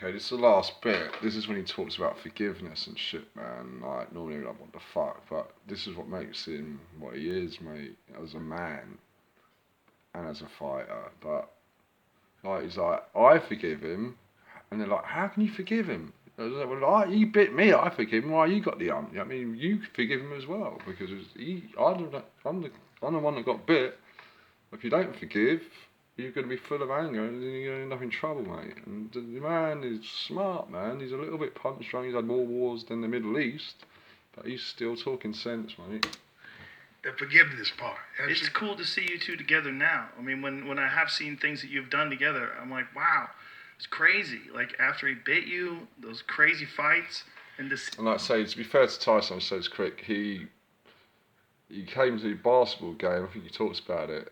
Okay, this is the last bit. This is when he talks about forgiveness and shit, man. Like, normally I'm like, what the fuck? But this is what makes him what he is, mate, as a man and as a fighter. But, like, he's like, I forgive him. And they're like, how can you forgive him? I was like, well, he bit me, I forgive him. Why you got the I mean, you forgive him as well. Because I'm the one that got bit. If you don't forgive, you're going to be full of anger and you're going to end up in trouble, mate. And the man is smart, man. He's a little bit punch drunk. He's had more wars than the Middle East, but he's still talking sense, mate. The forgiveness part. It's cool to see you two together now. I mean, when I have seen things that you've done together, I'm like, wow, it's crazy. Like, after he bit you, those crazy fights, and this... And like I say, to be fair to Tyson, I say it's quick, he came to the basketball game, I think he talks about it,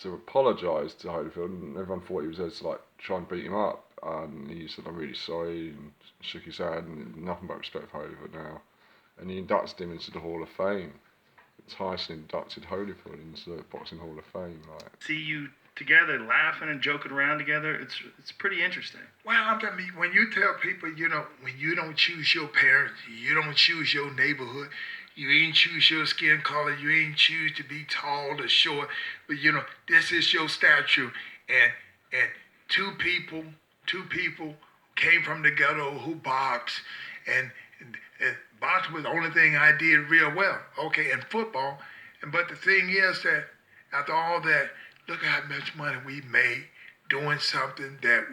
to apologise to Holyfield, and everyone thought he was there to like try and beat him up, and he said, I'm really sorry, and shook his hand, and nothing but respect for Holyfield now. And he inducted him into the Hall of Fame. Tyson inducted Holyfield into the Boxing Hall of Fame. Like, see you together, laughing and joking around together, it's pretty interesting. Well, I mean, when you tell people, when you don't choose your parents, you don't choose your neighborhood, you ain't choose your skin color, you ain't choose to be tall or short, but this is your stature, and two people came from the ghetto who boxed, and boxing was the only thing I did real well. Okay, in football, but the thing is that after all that, look how much money we made doing something that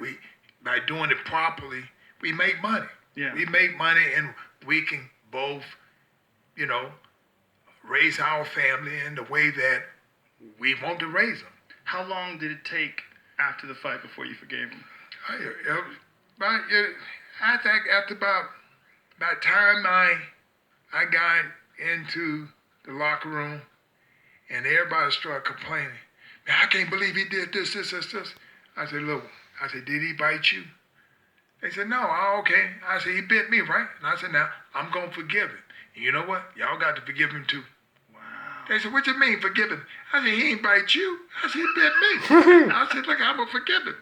by doing it properly, we make money. Yeah. We make money, and we can both, raise our family in the way that we want to raise them. How long did it take after the fight before you forgave him? I think after about time I got into the locker room and everybody started complaining. Man, I can't believe he did this. I said, look, did he bite you? They said, no, okay. I said, he bit me, right? And I said, now, I'm going to forgive him. And you know what? Y'all got to forgive him too. Wow. They said, what you mean forgive him? I said, he ain't bite you. I said, he bit me. I said, look, I'm going to forgive him.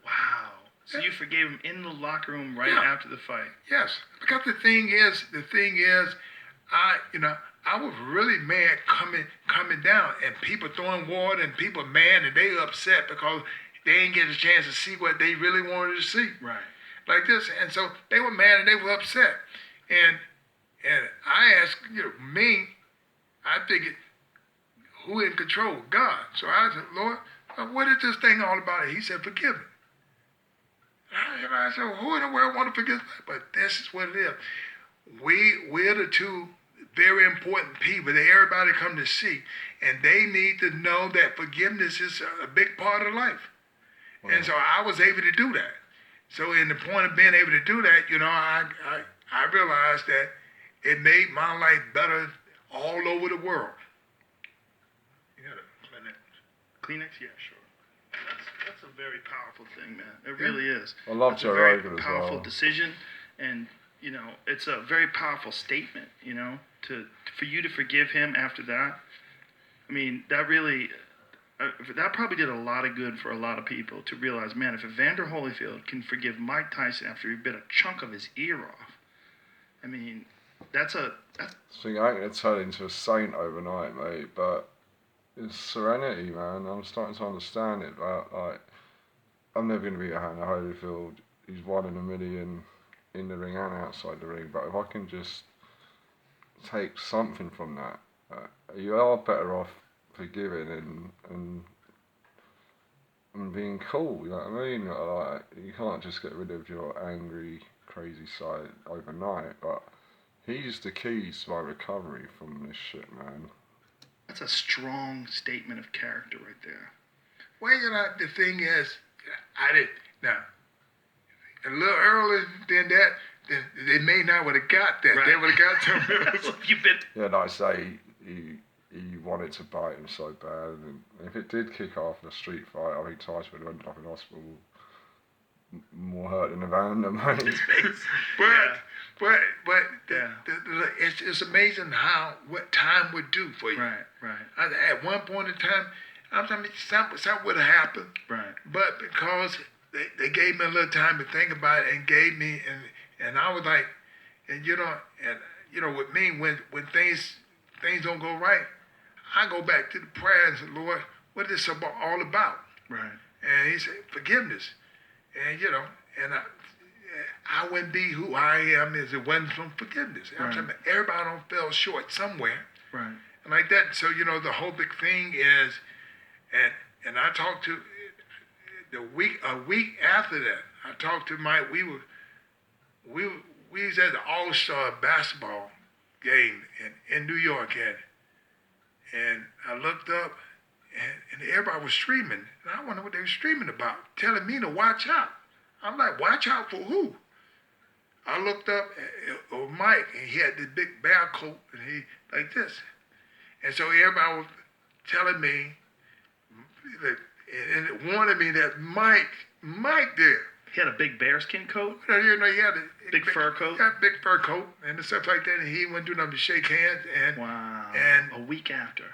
Wow. So you forgave him in the locker room right after the fight? Yes. Because the thing is, I was really mad coming down, and people throwing water, and people mad, and they upset because they didn't get a chance to see what they really wanted to see. Right. Like this. And so they were mad and they were upset. And I asked, I figured, who in control? God. So I said, Lord, what is this thing all about? He said, forgive me. And I said, who in the world want to forgive me? But this is what it is. We're the two very important people that everybody come to see. And they need to know that forgiveness is a big part of life. Wow. And so I was able to do that. So in the point of being able to do that, I realized that it made my life better all over the world. You got a Kleenex? Kleenex? Yeah, sure. That's a very powerful thing, man. It really is. I love Joe Rogan as well. It's a very powerful decision, and it's a very powerful statement. For you to forgive him after that. I mean, that really. That probably did a lot of good for a lot of people to realize, man, if Evander Holyfield can forgive Mike Tyson after he bit a chunk of his ear off, I mean, that's. I think I ain't going to turn into a saint overnight, mate, but it's serenity, man. I'm starting to understand it, but, like, I'm never going to be Evander Holyfield. He's 1 in a million in the ring and outside the ring, but if I can just take something from that, you are better off forgiving and being cool, you know what I mean? Like, you can't just get rid of your angry, crazy side overnight, but he's the keys to my recovery from this shit, man. That's a strong statement of character right there. Well, the thing is, a little earlier than that, they may not would have got that. Right. They would have got something else. Yeah, like I say, he wanted to bite him so bad, and if it did kick off in a street fight, I think Tyson would have ended up in hospital more hurt than Evander, mate. But it's amazing what time would do for you. Right. At one point in time, I'm telling you, something would have happened. Right. But because they gave me a little time to think about it and gave me, and I was like, and with me, when things don't go right, I go back to the prayer and say, Lord, what is this all about? Right. And he said, forgiveness. And, and I wouldn't be who I am if it wasn't from forgiveness. Right. I'm saying everybody don't fell short somewhere. Right. And like that, so, the whole big thing is, and I talked to, a week after that, I talked to Mike, we was at the All-Star basketball game in New York, and I looked up, and everybody was streaming, and I wonder what they were streaming about, telling me to watch out. I'm like, watch out for who? I looked up at Mike, and he had this big bear coat, and he like this, and so everybody was telling me that, and it warned me that Mike there. He had a big bearskin coat? He had a big fur coat? Yeah, big fur coat and stuff like that. And he wouldn't do nothing but shake hands. And wow. And a week after.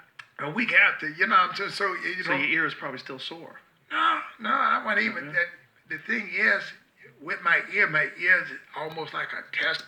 A week after, what I'm saying? So, so your ear is probably still sore. No, I wasn't even. The thing is, with my ear is almost like a test